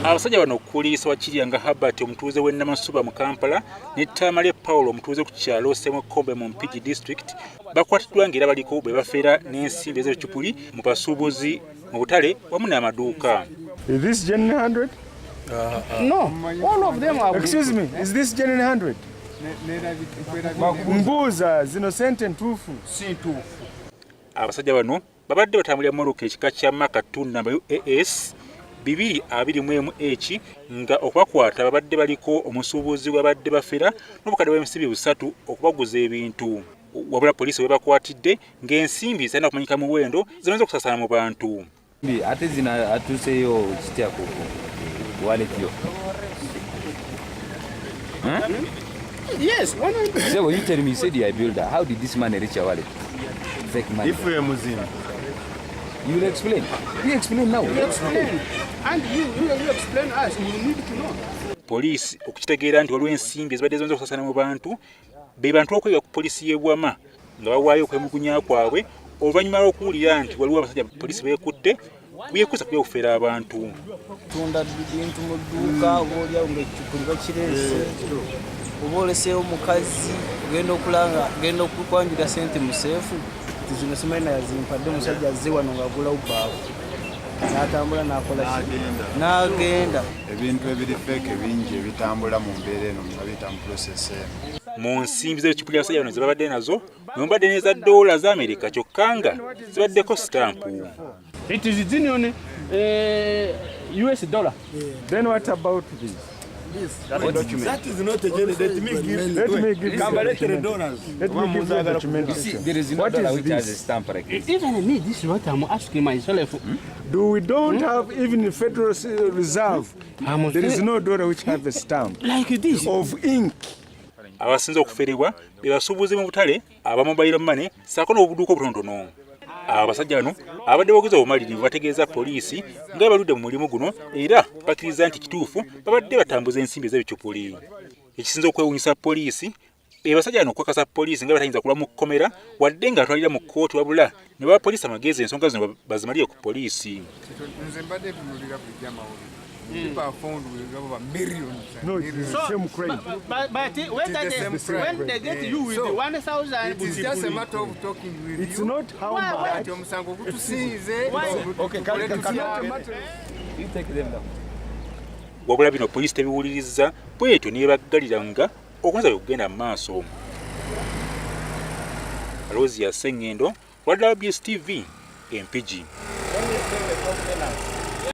abasajja bano okuliisa Wakiryanga Herbert omutuuze w'e Namasuba mu Kampala ne Tamale Paul omutuuze ku kyalo Ssemukombe mu Mpigi district bakwatiddwa ng'era baliko bwebafereddwa n'ensimbi ez'ebicupuli mu basuubuzi mu butale wamu n'amaduuka. Is this genuine 100? No, all of them are. Excuse me, is this genuine 100? Mbuuza zino sente ntuufu? Si ntuufu. Abasajja bano babadde batambulira mmoloka ekika kya Maka 2 namba UAS 221H nga okwakwata babadde baliko omusuubuzi wabadde bafera n'obukadde bw'ensimbi 3 okubaguza ebintu. Wabula poliisi webakwatidde ng'ensimbi zirina okumanyika muwendo zimaze okusaasaana mu bantu. Ate zina atuseeyo kitya ku wallet yo? Yes, one of them. So when you tell me you said you're a builder, how did this man reach your wallet? Fake money. If we are Muslim. You will explain. You explain now. You explain. And you explain us. We need to know. Poliisi okukitegeera nti waliwo ensimbi ezibadde zimaze okusaasaana mu bantu be bantu okwega ku poliisi y'e Bwama nga bawaayo okwemulugunya kwabwe oluvannyuma lw'okuwulira nti waliwo abasajja poliisi beekutte byekuusa ku by'okufeera abantu. Tunda bintu mu dduuka obaolyawo ng'ekicupuli bakireese oba oleseewo omukazi genda okukwanjula sente mu seefu ti zino simanyi yazimpadde omusajja azze wano ng'agulawo baawe n'atambula n'akola n'agenda. Ebintu ebiri feke bingi ebitambula mu mbeera eno nga biyita mu process eno. Mu nsimbi z'ebicupuli abasajja bano zibabadde nazo mwebadde n'eza $, za Amerika kyokka nga zibaddeko sitampu. It is genuine US dollar. Then what about this? What document? That is not a genuine. Let me give Let me give $. Let me give you the document. You see, there is no What dollar is which has a this? stamp like this. Even me, this is what I'm asking myself. Do we don't have even the Federal Reserve? There is no dollar which have a stamp Like this. of ink. Abasinze okuferebwa be basuubuzi mu butale aba mobile money ssaako n'obuduuka obutonotono. Abasajja bano abadde boogeza obumalirivu bategeeza poliisi nga baludde mu mulimu guno era bakkiriza nti kituufu babadde batambuza ensimbi ez'ebicupuli. Ekisinza okwewuunyisa poliisi be basajja bano okukakasa poliisi nga batayinza kulwa mu kkomera wadde nga atwalira mu kkooti wabula ne bawa poliisi amagezi ensonga zino bazimalire ku poliisi. Nze mbadde tunulira buli amawulire. People are found with over millions. No, it's the same crime. But when they get you with the 1,000, It is just a matter of talking with It's you. not how much. Omusango gutusinze. Okay, You take them down. Wabula bino poliisi tebiwuliriza bwetyo neebaggalira nga okunza okugenda mu maaso. Alozi ya Sengendo, Wadde WBS TV, E Mpigi.